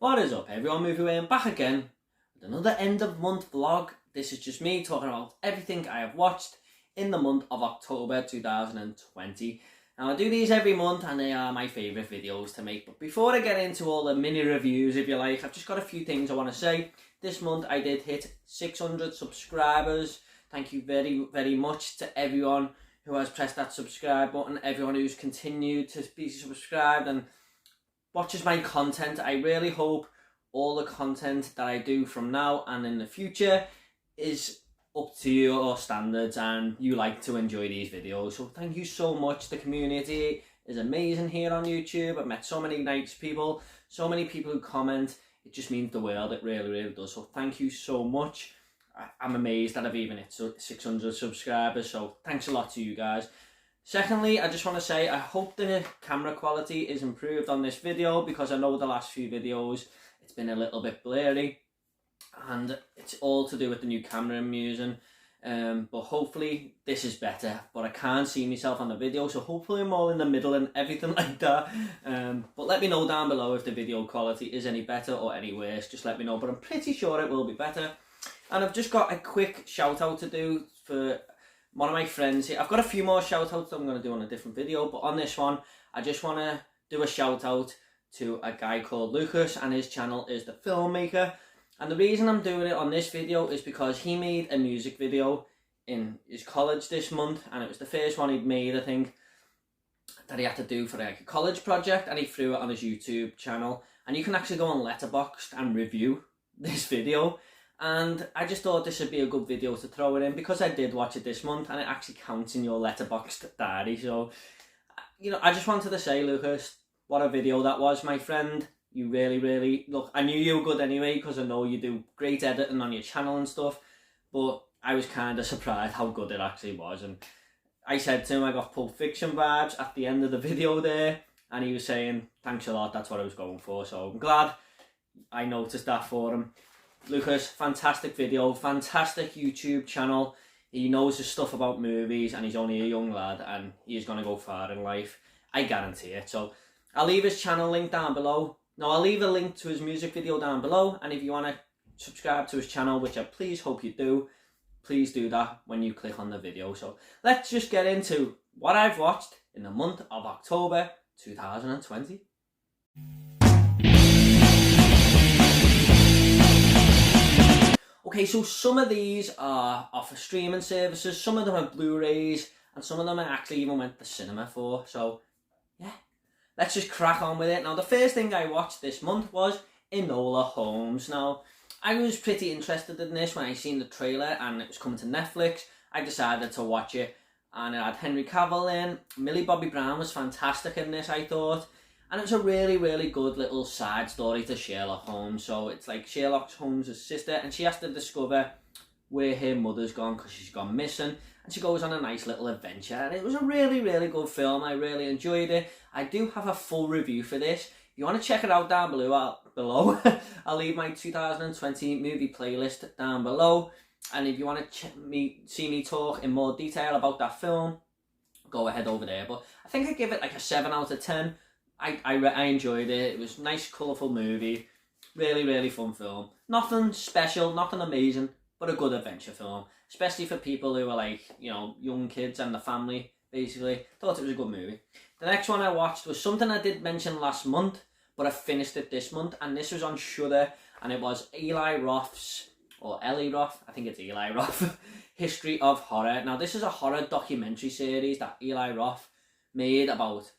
What is up everyone, Movie Way, back again with another end of month vlog. This is just me talking about everything I have watched in the month of October 2020. Now I do these every month and they are my favourite videos to make. But before I get into all the mini reviews, if you like, I've just got a few things I want to say. This month I did hit 600 subscribers. Thank you very, very much to everyone who has pressed that subscribe button, everyone who's continued to be subscribed and watches my content. I really hope all the content that I do from now and in the future is up to your standards and you like to enjoy these videos. So thank you so much. The community is amazing here on YouTube. I've met so many nice people, so many people who comment. It just means the world. It really, really does. So thank you so much. I'm amazed that I've even hit 600 subscribers. So thanks a lot to you guys. Secondly, I just want to say I hope the camera quality is improved on this video, because I know the last few videos it's been a little bit blurry and it's all to do with the new camera I'm using. But hopefully this is better, but I can't see myself on the video, so hopefully I'm all in the middle and everything like that. But let me know down below if the video quality is any better or any worse. Just let me know, but I'm pretty sure it will be better. And I've just got a quick shout out to do for one of my friends here. I've got a few more shout outs that I'm going to do on a different video, but on this one I just want to do a shout out to a guy called Lucas, and his channel is The Filmmaker. And the reason I'm doing it on this video is because he made a music video in his college this month, and it was the first one he'd made, I think, that he had to do for like a college project, and he threw it on his YouTube channel. And you can actually go on Letterboxd and review this video. And I just thought this would be a good video to throw it in, because I did watch it this month and it actually counts in your Letterboxd diary. So, you know, I just wanted to say, Lucas, what a video that was, my friend. You really, really, look, I knew you were good anyway, because I know you do great editing on your channel and stuff, but I was kind of surprised how good it actually was. And I said to him, I got Pulp Fiction vibes at the end of the video there, and he was saying, thanks a lot, that's what I was going for. So I'm glad I noticed that for him. Lucas, fantastic video, fantastic YouTube channel. He knows his stuff about movies, and he's only a young lad, and he's going to go far in life. I guarantee it. So I'll leave his channel link down below. Now I'll leave a link to his music video down below, and if you want to subscribe to his channel, which I please hope you do, please do that when you click on the video. So let's just get into what I've watched in the month of October 2020. Okay, so some of these are off of streaming services, some of them are Blu-rays, and some of them I actually even went to cinema for. So yeah, let's just crack on with it. Now the first thing I watched this month was Enola Holmes. Now I was pretty interested in this when I seen the trailer and it was coming to Netflix. I decided to watch it, and it had Henry Cavill in. Millie Bobby Brown was fantastic in this, I thought. And it was a really, really good little side story to Sherlock Holmes. So it's like Sherlock Holmes' sister, and she has to discover where her mother's gone because she's gone missing. And she goes on a nice little adventure. And it was a really, really good film. I really enjoyed it. I do have a full review for this. If you want to check it out down below, I'll leave my 2020 movie playlist down below. And if you want to see me talk in more detail about that film, go ahead over there. But I think I give it like a 7 out of 10. I enjoyed it. It was a nice, colourful movie. Really, really fun film. Nothing special, nothing amazing, but a good adventure film. Especially for people who are like, you know, young kids and the family, basically. Thought it was a good movie. The next one I watched was something I did mention last month, but I finished it this month. And this was on Shudder, and it was Eli Roth's, or Eli Roth, I think it's Eli Roth, History of Horror. Now this is a horror documentary series that Eli Roth made about,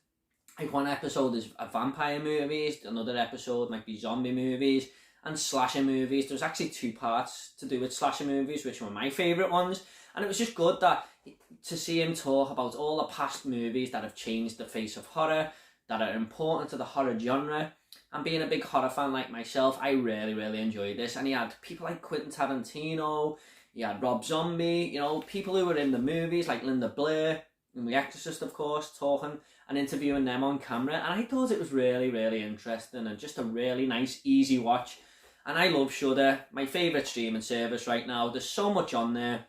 like, one episode is vampire movies, another episode might be zombie movies, and slasher movies. There was actually 2 parts to do with slasher movies, which were my favourite ones. And it was just good to see him talk about all the past movies that have changed the face of horror, that are important to the horror genre. And being a big horror fan like myself, I really, really enjoyed this. And he had people like Quentin Tarantino, he had Rob Zombie, you know, people who were in the movies like Linda Blair, and The Exorcist, of course, talking and interviewing them on camera. And I thought it was really, really interesting and just a really nice, easy watch. And I love Shudder, my favourite streaming service right now. There's so much on there,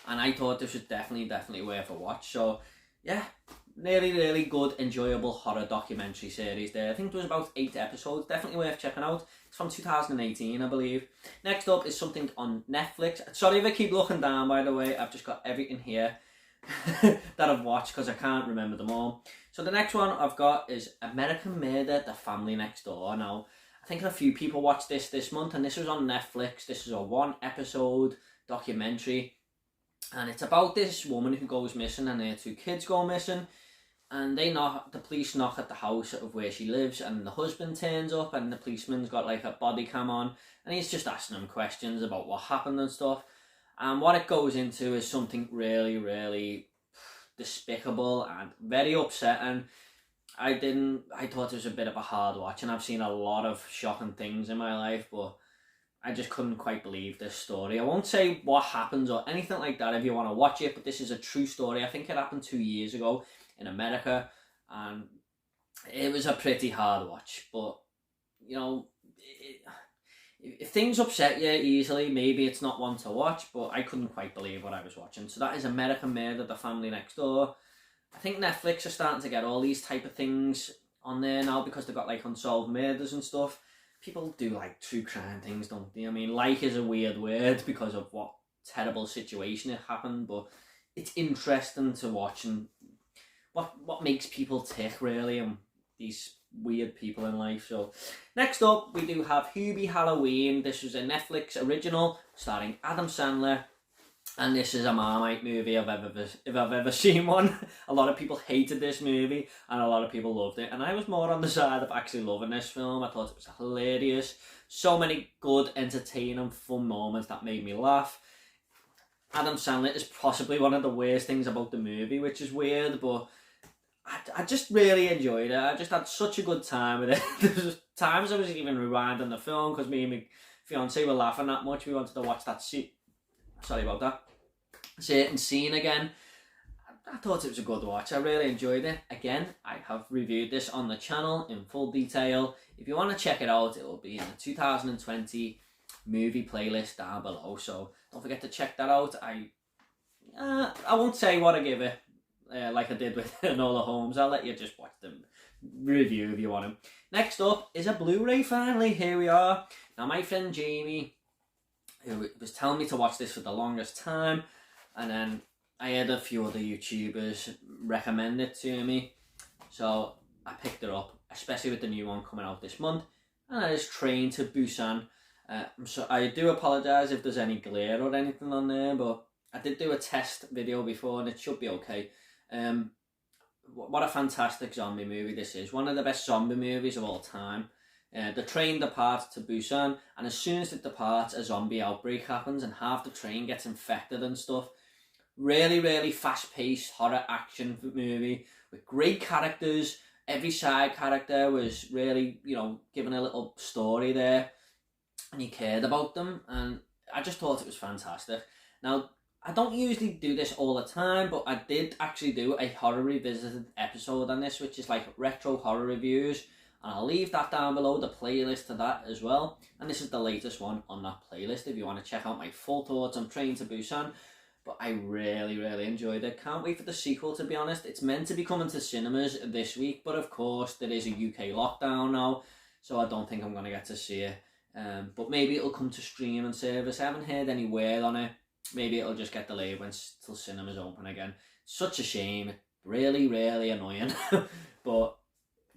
and I thought this was definitely worth a watch. So yeah, really good, enjoyable horror documentary series there. I think there was about 8 episodes. Definitely worth checking out. It's from 2018, I believe. Next up is something on Netflix. Sorry if I keep looking down, by the way. I've just got everything here that I've watched because I can't remember them all. So the next one I've got is American Murder, The Family Next Door. Now, I think a few people watched this month, and this was on Netflix. This is a 1-episode documentary, and it's about this woman who goes missing and her 2 kids go missing, and the police knock at the house of where she lives, and the husband turns up, and the policeman's got like a body cam on, and he's just asking them questions about what happened and stuff. And what it goes into is something really despicable and very upsetting. I thought it was a bit of a hard watch, and I've seen a lot of shocking things in my life, but I just couldn't quite believe this story. I won't say what happens or anything like that if you want to watch it, but this is a true story. I think it happened 2 years ago in America, and it was a pretty hard watch. But, you know, if things upset you easily, maybe it's not one to watch, but I couldn't quite believe what I was watching. So that is American Murder, The Family Next Door. I think Netflix are starting to get all these type of things on there now because they've got like unsolved murders and stuff. People do like true crime things, don't they? I mean, like is a weird word because of what terrible situation it happened, but it's interesting to watch and what makes people tick, really, and these weird people in life. So next up we do have Hubie Halloween. This was a Netflix original starring Adam Sandler, and this is a Marmite movie if I've ever seen one. A lot of people hated this movie and a lot of people loved it, and I was more on the side of actually loving this film. I thought it was hilarious. So many good, entertaining, fun moments that made me laugh. Adam Sandler is possibly one of the worst things about the movie, which is weird, but I just really enjoyed it. I just had such a good time with it. There was times I was even rewinding the film because me and my fiance were laughing that much. We wanted to watch that certain scene again. I thought it was a good watch. I really enjoyed it. Again, I have reviewed this on the channel in full detail. If you want to check it out, it will be in the 2020 movie playlist down below. So don't forget to check that out. I won't say what I give it. Like I did with Enola Holmes. I'll let you just watch the review if you want to. Next up is a Blu-ray finally. Here we are. Now my friend Jamie, who was telling me to watch this for the longest time, and then I had a few other YouTubers recommend it to me, so I picked it up, especially with the new one coming out this month, and that is Train to Busan. So I do apologise if there's any glare or anything on there, but I did do a test video before and it should be okay. What a fantastic zombie movie this is. One of the best zombie movies of all time. The train departs to Busan, and as soon as it departs, a zombie outbreak happens and half the train gets infected and stuff. Really fast-paced horror action movie with great characters. Every side character was really, given a little story there, and you cared about them, and I just thought it was fantastic. Now, I don't usually do this all the time, but I did actually do a horror revisited episode on this, which is like retro horror reviews, and I'll leave that down below, the playlist to that as well. And this is the latest one on that playlist if you want to check out my full thoughts on Train to Busan. But I really enjoyed it. Can't wait for the sequel, to be honest. It's meant to be coming to cinemas this week, but of course there is a UK lockdown now, so I don't think I'm going to get to see it. But maybe it'll come to streaming service. I haven't heard any word on it. Maybe it'll just get delayed till cinemas open again. Such a shame. Really annoying. But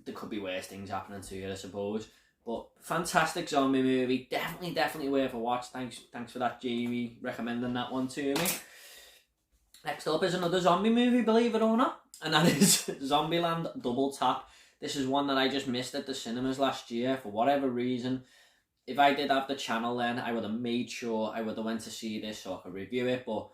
there could be worse things happening to it, I suppose. But fantastic zombie movie. Definitely worth a watch. Thanks for that, Jamie, recommending that one to me. Next up is another zombie movie, believe it or not, and that is Zombieland Double Tap. This is one that I just missed at the cinemas last year for whatever reason. If I did have the channel then, I would have made sure I would have went to see this so I could review it, but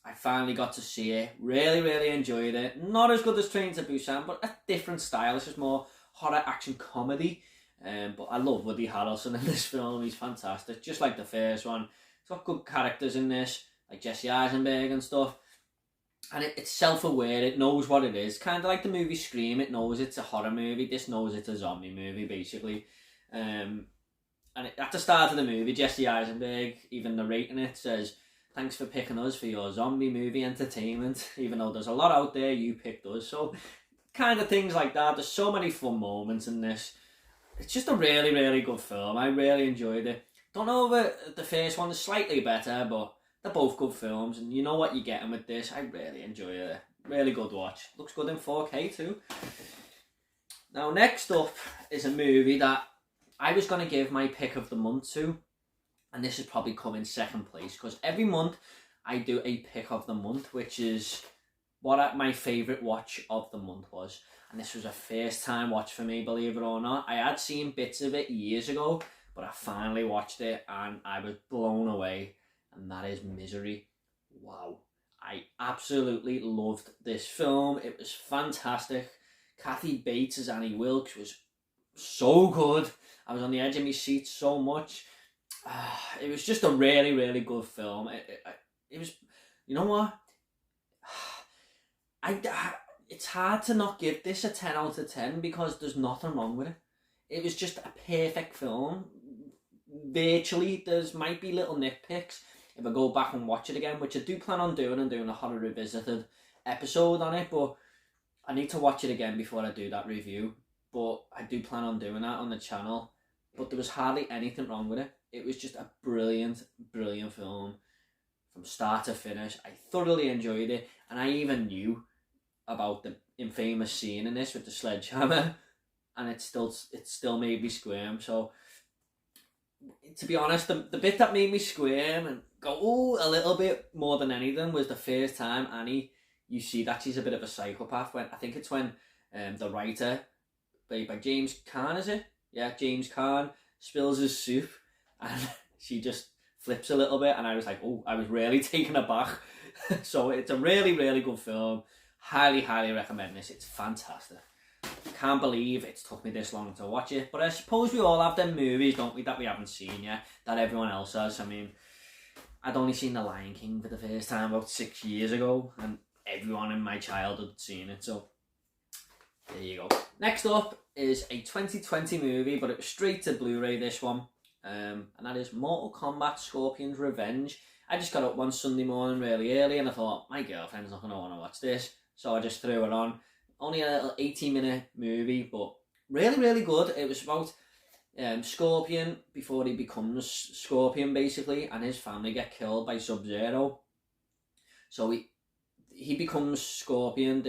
I finally got to see it. Really enjoyed it. Not as good as Train to Busan, but a different style. This is more horror action comedy. But I love Woody Harrelson in this film. He's fantastic, just like the first one. It's got good characters in this, like Jesse Eisenberg and stuff. And it's self-aware, it knows what it is. Kind of like the movie Scream, it knows it's a horror movie. This knows it's a zombie movie, basically. And at the start of the movie, Jesse Eisenberg, even narrating it, says, Thanks for picking us for your zombie movie entertainment. Even though there's a lot out there, you picked us. So kind of things like that. There's so many fun moments in this. It's just a really, really good film. I really enjoyed it. Don't know if the first one is slightly better, but they're both good films, and you know what you're getting with this. I really enjoy it. Really good watch. Looks good in 4K too. Now, next up is a movie that I was going to give my pick of the month to, and this has probably come in second place, because every month I do a pick of the month, which is what my favourite watch of the month was. And this was a first time watch for me, believe it or not. I had seen bits of it years ago, but I finally watched it and I was blown away. And that is Misery. Wow. I absolutely loved this film. It was fantastic. Kathy Bates as Annie Wilkes was so good. I was on the edge of my seat so much. It was just a really, really good film. It was, you know what? It's hard to not give this a 10 out of 10 because there's nothing wrong with it. It was just a perfect film. Virtually, there's might be little nitpicks if I go back and watch it again, which I do plan on doing and doing a horror revisited episode on it, but I need to watch it again before I do that review. But I do plan on doing that on the channel. But there was hardly anything wrong with it. It was just a brilliant, brilliant film from start to finish. I thoroughly enjoyed it, and I even knew about the infamous scene in this with the sledgehammer, and it still made me squirm. So to be honest, the bit that made me squirm and go ooh a little bit more than anything was the first time Annie, you see that she's a bit of a psychopath. When I think it's when the writer, played by James Caan, is it? Yeah, James Caan spills his soup and she just flips a little bit, and I was like, oh, I was really taken aback. So it's a really, really good film. Highly, highly recommend this. It's fantastic. Can't believe it's took me this long to watch it, but I suppose we all have them movies, don't we, that we haven't seen yet, that everyone else has. I mean, I'd only seen The Lion King for the first time about 6 years ago, and everyone in my childhood had seen it, so there you go. Next up is a 2020 movie, but it was straight to Blu-ray, this one, and that is Mortal Kombat Scorpion's Revenge. I just got up one Sunday morning really early, and I thought, my girlfriend's not going to want to watch this, so I just threw it on. Only a little 18-minute movie, but really, really good. It was about Scorpion before he becomes Scorpion, basically, and his family get killed by Sub-Zero. So he becomes Scorpion.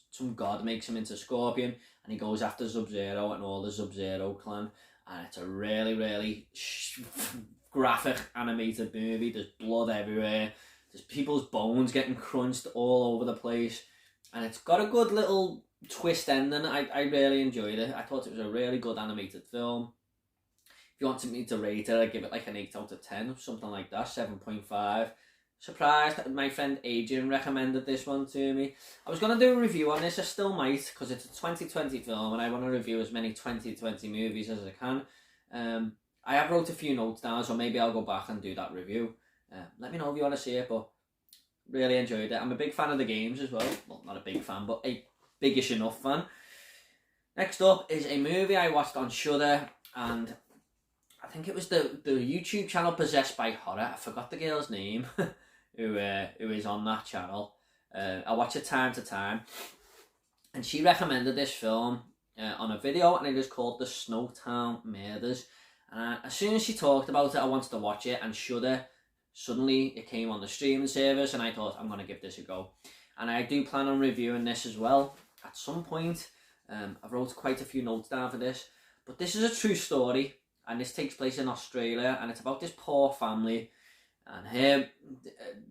Some god makes him into Scorpion, and he goes after Sub-Zero and all the Sub-Zero clan. And it's a really, really graphic animated movie. There's blood everywhere. There's people's bones getting crunched all over the place. And it's got a good little twist ending. I really enjoyed it. I thought it was a really good animated film. If you wanted me to rate it, I'd give it like an 8 out of 10, something like that, 7.5. Surprised that my friend Adrian recommended this one to me. I was going to do a review on this, I still might, because it's a 2020 film and I want to review as many 2020 movies as I can. I have wrote a few notes down, so maybe I'll go back and do that review. Let me know if you want to see it, but really enjoyed it. I'm a big fan of the games as well. Well, not a big fan, but a biggish enough fan. Next up is a movie I watched on Shudder, and I think it was the YouTube channel Possessed by Horror. I forgot the girl's name who is on that channel. I watch it time to time, and she recommended this film on a video, and it is called The Snowtown Murders. And as soon as she talked about it, I wanted to watch it, and Shudder, suddenly it came on the streaming service, and I thought, I'm going to give this a go. And I do plan on reviewing this as well at some point. I've wrote quite a few notes down for this, but this is a true story, and this takes place in Australia, and it's about this poor family, and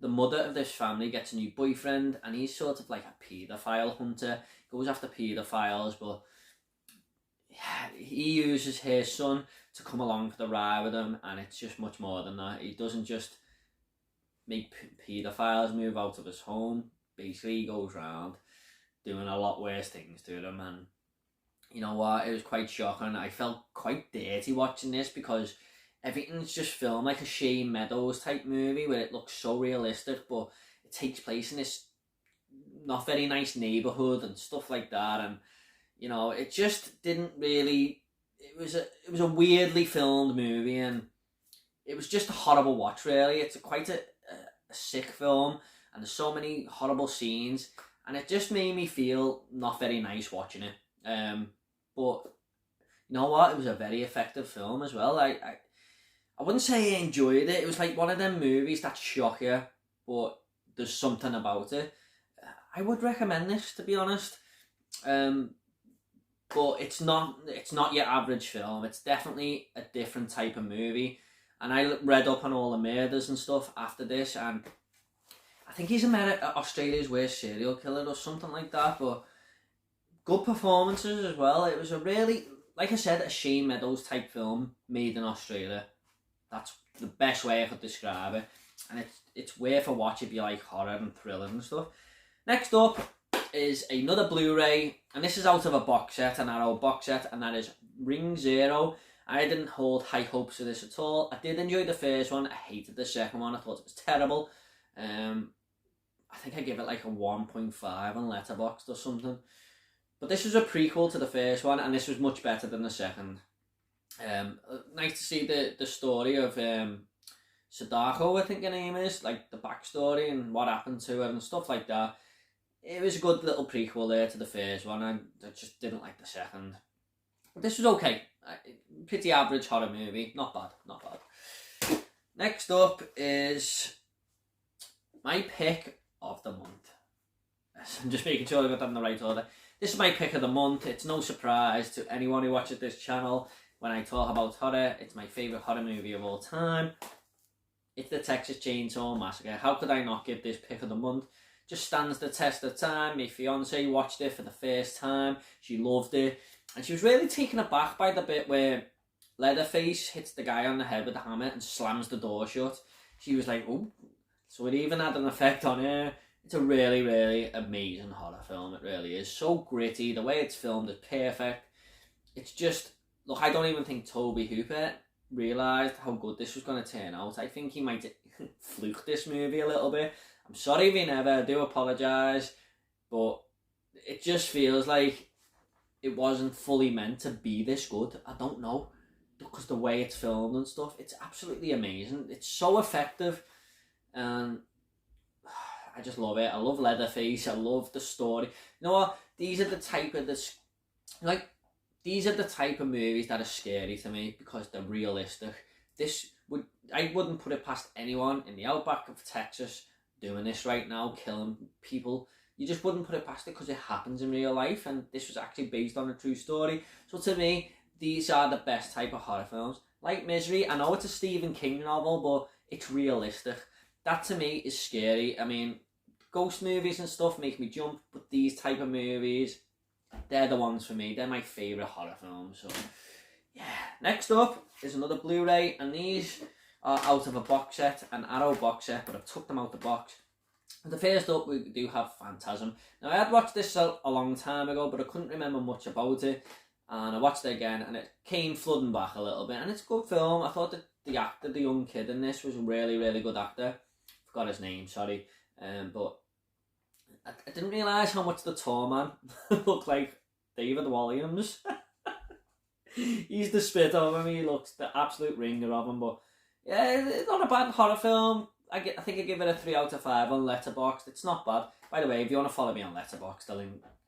the mother of this family gets a new boyfriend, and he's sort of like a paedophile hunter, goes after paedophiles, but yeah, he uses her son to come along for the ride with him, and it's just much more than that. He doesn't just make paedophiles move out of his home. Basically, he goes around doing a lot worse things to them, and you know what, it was quite shocking. I felt quite dirty watching this because everything's just filmed like a Shane Meadows type movie where it looks so realistic, but it takes place in this not very nice neighbourhood and stuff like that, and you know, it just didn't really, it was a weirdly filmed movie, and it was just a horrible watch really. It's quite a sick film, and there's so many horrible scenes, and it just made me feel not very nice watching it. But you know what? It was a very effective film as well. I wouldn't say I enjoyed it. It was like one of them movies that shock you, but there's something about it. I would recommend this, to be honest. But it's not your average film. It's definitely a different type of movie. And I read up on all the murders and stuff after this, and I think he's Australia's worst serial killer or something like that. But good performances as well. It was a really, like I said, a Shane Meadows type film made in Australia. That's the best way I could describe it. And it's worth a watch if you like horror and thriller and stuff. Next up is another Blu-ray, and this is out of a box set, an Arrow box set, and that is Ring Zero. I didn't hold high hopes for this at all. I did enjoy the first one. I hated the second one. I thought it was terrible. I think I give it like a 1.5 on Letterboxd or something. But this was a prequel to the first one, and this was much better than the second. Nice to see the story of Sadako, I think her name is, like the backstory and what happened to her and stuff like that. It was a good little prequel there to the first one, and I just didn't like the second. But this was okay. Pretty average horror movie. Not bad. Next up is my pick of the month. I'm just making sure I got that in the right order. This is my pick of the month. It's no surprise to anyone who watches this channel when I talk about horror. It's my favourite horror movie of all time. It's the Texas Chainsaw Massacre. How could I not give this pick of the month? Just stands the test of time. My fiance watched it for the first time. She loved it. And she was really taken aback by the bit where Leatherface hits the guy on the head with the hammer and slams the door shut. She was like, oh. So it even had an effect on her. It's a really, really amazing horror film. It really is. So gritty. The way it's filmed is perfect. It's just... Look, I don't even think Tobe Hooper realised how good this was going to turn out. I think he might have fluked this movie a little bit. I'm sorry if he never. I do apologise. But it just feels like it wasn't fully meant to be this good. I don't know. Because the way it's filmed and stuff, it's absolutely amazing. It's so effective. And I just love it. I love Leatherface. I love the story. You know what? These are the type of movies that are scary to me because they're realistic. I wouldn't put it past anyone in the outback of Texas doing this right now, killing people. You just wouldn't put it past it because it happens in real life, and this was actually based on a true story. So to me, these are the best type of horror films. Like Misery, I know it's a Stephen King novel, but it's realistic. That to me is scary. I mean, ghost movies and stuff make me jump, but these type of movies, they're the ones for me. They're my favourite horror films. So yeah. Next up is another Blu-ray, and these are out of a box set, an Arrow box set, but I've took them out the box. And the first up, we do have Phantasm. Now, I had watched this a long time ago, but I couldn't remember much about it. And I watched it again, and it came flooding back a little bit. And it's a good film. I thought that the actor, the young kid in this, was a really, really good actor. Forgot his name, sorry. But I didn't realise how much the tall man looked like David Walliams. He's the spit of him. He looks the absolute ringer of him. But yeah, it's not a bad horror film. I think I give it a 3 out of 5 on Letterboxd. It's not bad. By the way, if you want to follow me on Letterboxd,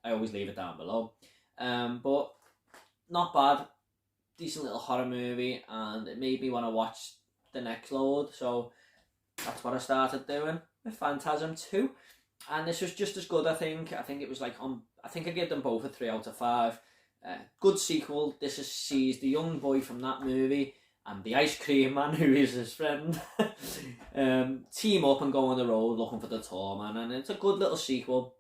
I always leave it down below. But not bad. Decent little horror movie, and it made me want to watch the next load. So that's what I started doing with Phantasm 2. And this was just as good, I think. I think it was I think I gave them both a 3 out of 5. Good sequel. This sees the young boy from that movie and the ice cream man who is his friend team up and go on the road looking for the tall man, and it's a good little sequel.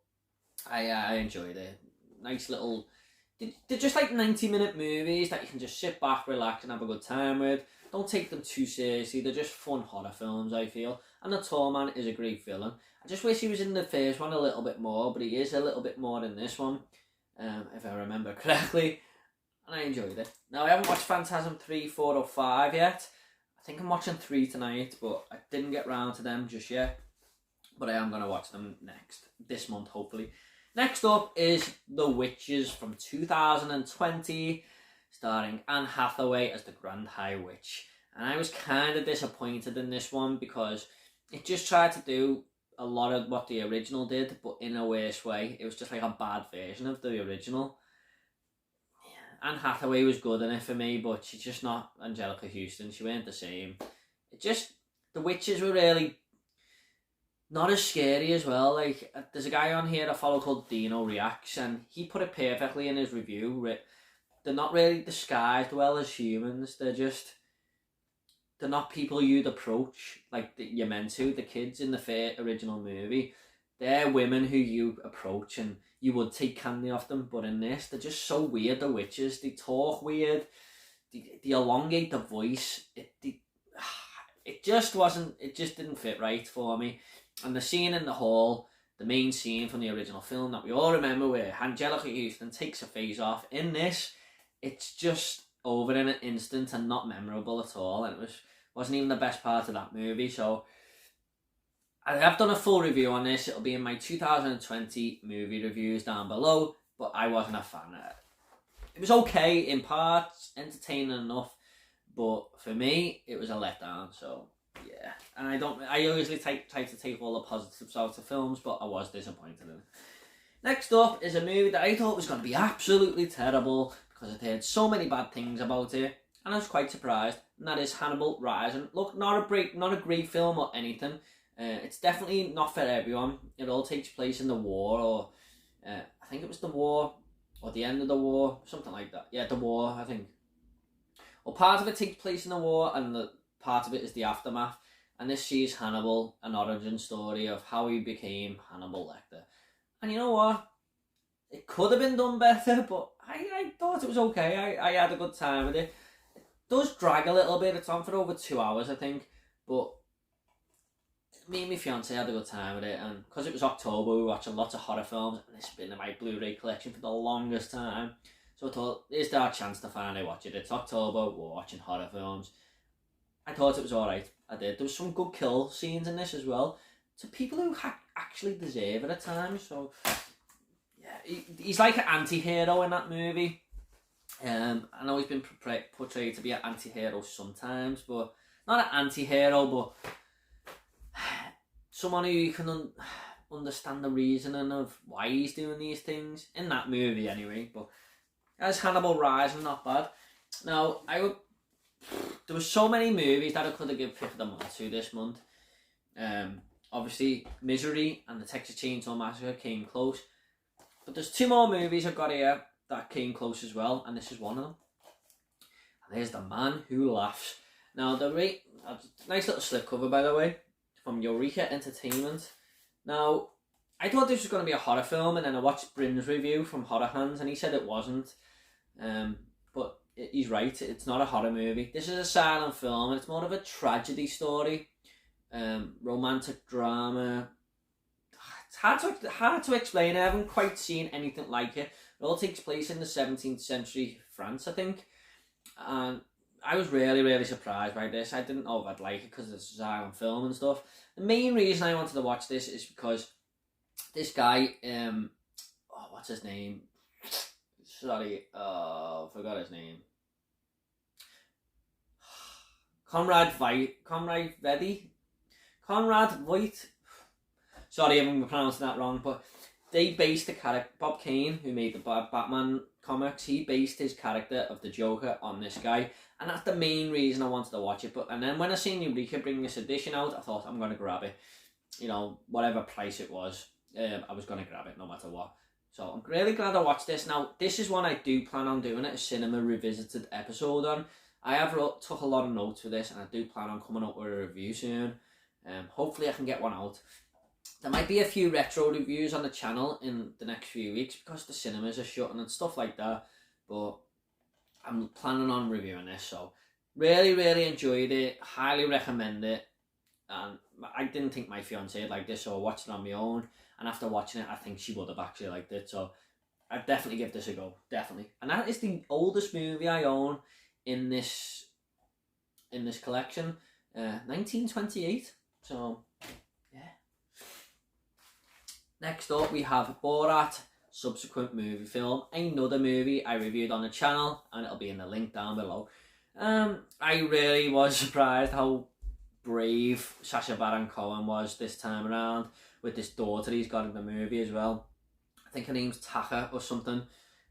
I enjoyed it. Nice little... They're just like 90-minute movies that you can just sit back, relax and have a good time with. Don't take them too seriously. They're just fun horror films, I feel. And the tall man is a great villain. I just wish he was in the first one a little bit more, but he is a little bit more in this one, if I remember correctly. And I enjoyed it. Now, I haven't watched Phantasm 3, 4 or 5 yet. I think I'm watching 3 tonight, but I didn't get round to them just yet. But I am going to watch them this month, hopefully. Next up is The Witches from 2020, starring Anne Hathaway as the Grand High Witch. And I was kind of disappointed in this one because it just tried to do a lot of what the original did, but in a worse way. It was just like a bad version of the original. Anne Hathaway was good in it for me, but she's just not Angelica Houston. She weren't the same. It just, the witches were really not as scary as well. Like, there's a guy on here I follow called Dino Reacts, and he put it perfectly in his review. They're not really disguised well as humans. They're not people you'd approach like you're meant to. The kids in the original movie, they're women who you approach and you would take candy off them. But in this, they're just so weird, the witches. They talk weird. They elongate the voice. It just wasn't, it just didn't fit right for me. And the scene in the hall, the main scene from the original film that we all remember where Angelica Houston takes her face off, in this, it's just over in an instant and not memorable at all. And it wasn't even the best part of that movie. So I have done a full review on this. It'll be in my 2020 movie reviews down below, but I wasn't a fan of it. It was okay in parts, entertaining enough, but for me, it was a letdown. So yeah, and I usually try to take all the positives out of films, but I was disappointed in it. Next up is a movie that I thought was going to be absolutely terrible because I'd heard so many bad things about it, and I was quite surprised, and that is Hannibal Rising. Look, not a great film or anything. It's definitely not for everyone. It all takes place in the war, or I think it was the war, or the end of the war, something like that. Yeah, the war, I think. Well, part of it takes place in the war, and the part of it is the aftermath. And this sees Hannibal, an origin story of how he became Hannibal Lecter. And you know what? It could have been done better, but I thought it was okay. I had a good time with it. It does drag a little bit. It's on for over 2 hours, I think. But me and my fiance had a good time with it. And because it was October, we were watching lots of horror films. And it's been in my Blu-ray collection for the longest time. So I thought, here's our chance to finally watch it. It's October, we're watching horror films. I thought it was alright. I did. There was some good kill scenes in this as well. To people who actually deserve it at times. So yeah, he's like an anti-hero in that movie. I know he's been portrayed to be an anti-hero sometimes, but not an anti-hero, but someone who you can understand the reasoning of why he's doing these things in that movie anyway. But as Hannibal Rising, not bad. Now there were so many movies that I could have given pick of them all to this month. Obviously, Misery and the Texas Chainsaw Massacre came close. But there's 2 more movies I've got here that came close as well, and this is one of them. And there's The Man Who Laughs. Now, nice little slipcover, by the way, from Eureka Entertainment. Now, I thought this was going to be a horror film, and then I watched Bryn's review from Horror Hands, and he said it wasn't. But he's right, it's not a horror movie. This is a silent film, and it's more of a tragedy story. Romantic drama. It's hard to explain. I haven't quite seen anything like it. It all takes place in the 17th century France, I think. And I was really, really surprised by this. I didn't know if I'd like it because it's a silent film and stuff. The main reason I wanted to watch this is because this guy, what's his name? Sorry, I forgot his name. Conrad Veidt. Sorry if I'm pronouncing that wrong, but they based the character, Bob Kane, who made the Batman comics, he based his character of the Joker on this guy, and that's the main reason I wanted to watch it. And then when I seen Eureka bring this edition out, I thought, I'm going to grab it. You know, whatever price it was, I was going to grab it no matter what. So I'm really glad I watched this. Now, this is one I do plan on doing a cinema revisited episode on. I have took a lot of notes for this, and I do plan on coming up with a review soon. Hopefully I can get one out. There might be a few retro reviews on the channel in the next few weeks because the cinemas are shutting and stuff like that. But I'm planning on reviewing this. So really, really enjoyed it. Highly recommend it. And I didn't think my fiance would like this, so I watched it on my own. And after watching it, I think she would have actually liked it. So I'd definitely give this a go. Definitely. And that is the oldest movie I own in this collection. 1928. So yeah. Next up we have Borat, subsequent movie film, another movie I reviewed on the channel, and it'll be in the link down below. I really was surprised how brave Sacha Baron Cohen was this time around with this daughter he's got in the movie as well. I think her name's Taka or something.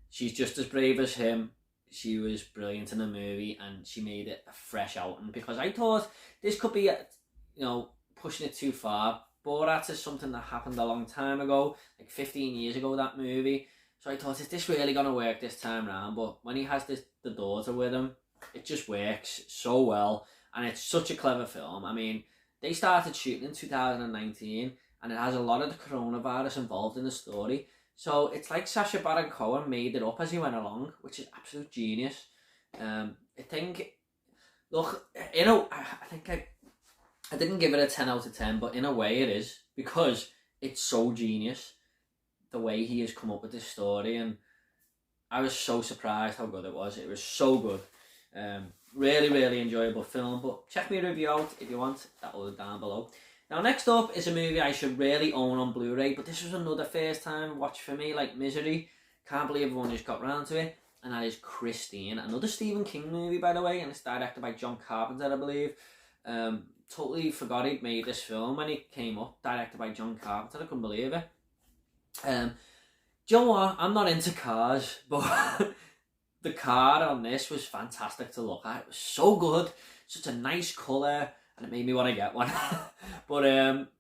She's just as brave as him. She was brilliant in the movie, and she made it a fresh outing, because I thought this could be, pushing it too far. Borat is something that happened a long time ago, like 15 years ago, that movie. So I thought, is this really going to work this time around? But when he has the daughter with him, it just works so well. And it's such a clever film. I mean, they started shooting in 2019, and it has a lot of the coronavirus involved in the story. So it's like Sacha Baron Cohen made it up as he went along, which is absolute genius. I think I didn't give it a 10 out of 10, but in a way it is, because it's so genius, the way he has come up with this story, and I was so surprised how good it was. It was so good. Really, really enjoyable film, but check my review out if you want. That will be down below. Now, next up is a movie I should really own on Blu-ray, but this was another first time watch for me, like Misery. Can't believe everyone just got round to it. And that is Christine, another Stephen King movie, by the way, and it's directed by John Carpenter, I believe. Totally forgot he'd made this film when it came up, directed by John Carpenter. I couldn't believe it. Do you know what? I'm not into cars, but the car on this was fantastic to look at. It was so good, such a nice colour, and it made me want to get one. But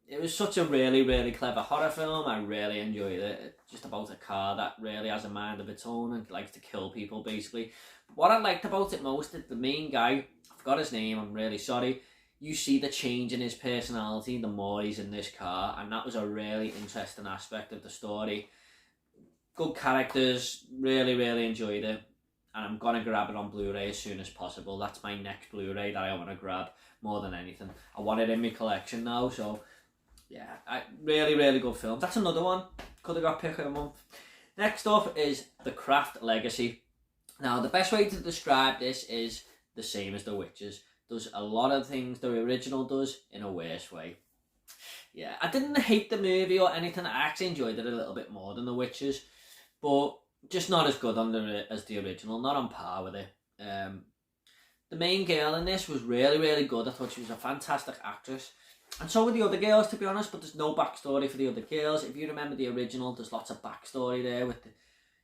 it was such a really, really clever horror film. I really enjoyed it. It's just about a car that really has a mind of its own and likes to kill people, basically. What I liked about it most is the main guy, I forgot his name, I'm really sorry. You see the change in his personality the more he's in this car, and that was a really interesting aspect of the story. Good characters, really, really enjoyed it. And I'm going to grab it on Blu-ray as soon as possible. That's my next Blu-ray that I want to grab more than anything. I want it in my collection now, so yeah, really, really good film. That's another one. Could have got pick of the month. Next up is The Craft Legacy. Now, the best way to describe this is the same as The Witches. Does a lot of things the original does in a worse way. Yeah, I didn't hate the movie or anything. I actually enjoyed it a little bit more than The Witches, but just not as good as the original, not on par with it. The main girl in this was really, really good. I thought she was a fantastic actress. And so were the other girls, to be honest, but there's no backstory for the other girls. If you remember the original, there's lots of backstory there with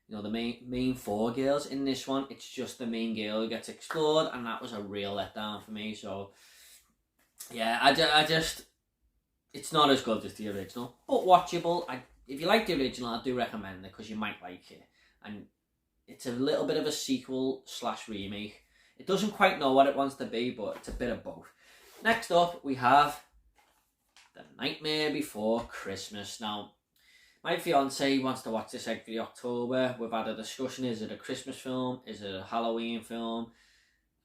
the main four girls. In this one, it's just the main girl who gets explored, and that was a real letdown for me. So, yeah, I just it's not as good as the original, but watchable. If you like the original, I do recommend it, because you might like it. And it's a little bit of a sequel / remake. It doesn't quite know what it wants to be, but it's a bit of both. Next up, we have The Nightmare Before Christmas. Now, my fiance wants to watch this every October. We've had a discussion, is it a Christmas film? Is it a Halloween film?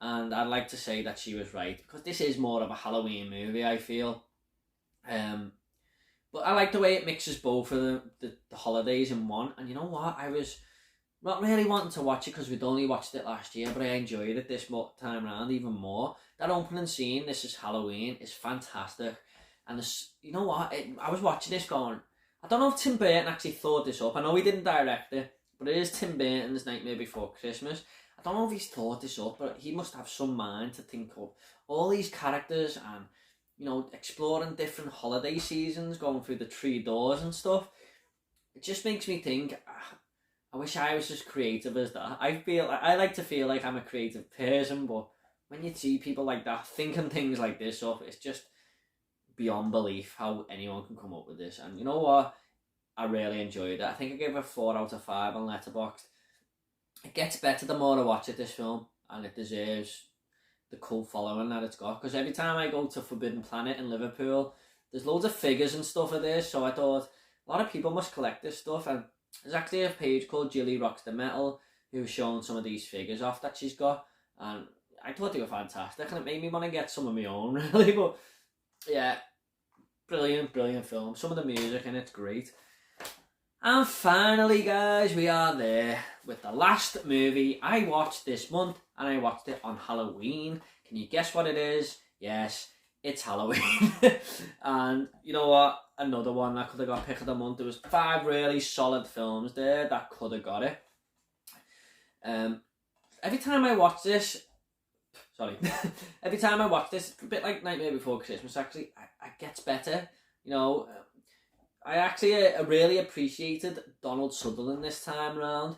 And I'd like to say that she was right, because this is more of a Halloween movie, I feel. But I like the way it mixes both of the holidays in one. And you know what? I was not really wanting to watch it because we'd only watched it last year, but I enjoyed it this time around even more. That opening scene, This Is Halloween, is fantastic. And you know what? I was watching this going, I don't know if Tim Burton actually thought this up. I know he didn't direct it, but it is Tim Burton's Nightmare Before Christmas. I don't know if he's thought this up, but he must have some mind to think of all these characters and, exploring different holiday seasons, going through the 3 doors and stuff. It just makes me think, I wish I was as creative as that. I like to feel like I'm a creative person, but when you see people like that thinking things like this up, it's just beyond belief how anyone can come up with this. And you know what? I really enjoyed it. I think I gave it a 4 out of 5 on Letterboxd. It gets better the more I watch it, this film, and it deserves the cult following that it's got. Because every time I go to Forbidden Planet in Liverpool, there's loads of figures and stuff of this, so I thought a lot of people must collect this stuff. And there's actually a page called Jilly Rocks the Metal who's showing some of these figures off that she's got, and I thought they were fantastic, and it made me want to get some of my own, really. But yeah, brilliant film. Some of the music in it's great. And finally, guys, we are there with the last movie I watched this month, and I watched it on Halloween. Can you guess what it is? Yes, it's Halloween. And you know what? Another one that could have got pick of the month. There was 5 really solid films there that could have got it. Every time I watch this, Sorry. Every time I watch this, it's a bit like Nightmare Before Christmas, actually, it gets better. You know, I actually really appreciated Donald Sutherland this time around.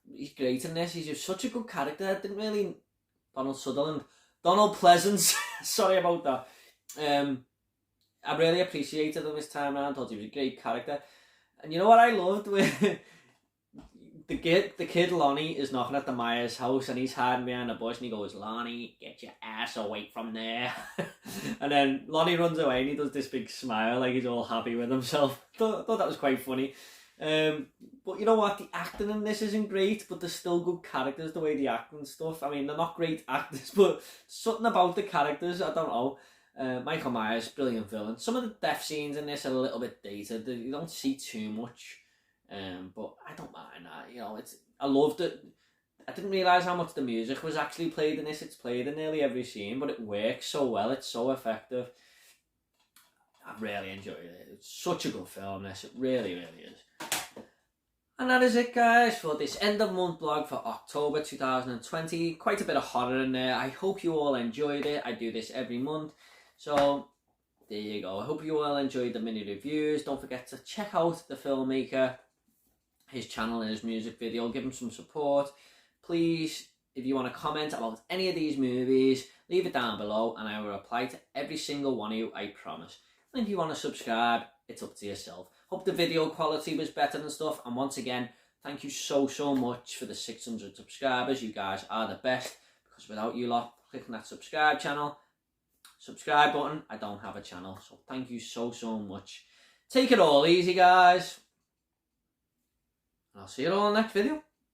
He's great in this. He's just such a good character. I didn't really... Donald Sutherland. Donald Pleasance. Sorry about that. I really appreciated him this time around. Thought he was a great character. And you know what I loved? With the kid Lonnie is knocking at the Myers house and he's hiding behind a bush and he goes, "Lonnie, get your ass away from there." And then Lonnie runs away and he does this big smile like he's all happy with himself. Thought that was quite funny. But you know what? The acting in this isn't great, but there's still good characters the way they act and stuff. I mean, they're not great actors, but something about the characters, I don't know. Michael Myers, brilliant villain. Some of the death scenes in this are a little bit dated. You don't see too much. But I don't mind that. You know, I loved it. I didn't realise how much the music was actually played in this. It's played in nearly every scene, but it works so well. It's so effective. I really enjoyed it. It's such a good film, this. It really, really is. And that is it, guys, for this end of month vlog for October 2020. Quite a bit of horror in there. I hope you all enjoyed it. I do this every month. So, there you go. I hope you all enjoyed the mini reviews. Don't forget to check out the filmmaker, his channel and his music video. Give him some support. Please, if you want to comment about any of these movies, leave it down below and I will reply to every single one of you, I promise. And if you want to subscribe, it's up to yourself. Hope the video quality was better and stuff. And once again, thank you so much for the 600 subscribers. You guys are the best. Because without you lot clicking that subscribe button, I don't have a channel. So thank you so much. Take it all easy, guys. And I'll see you all in the next video.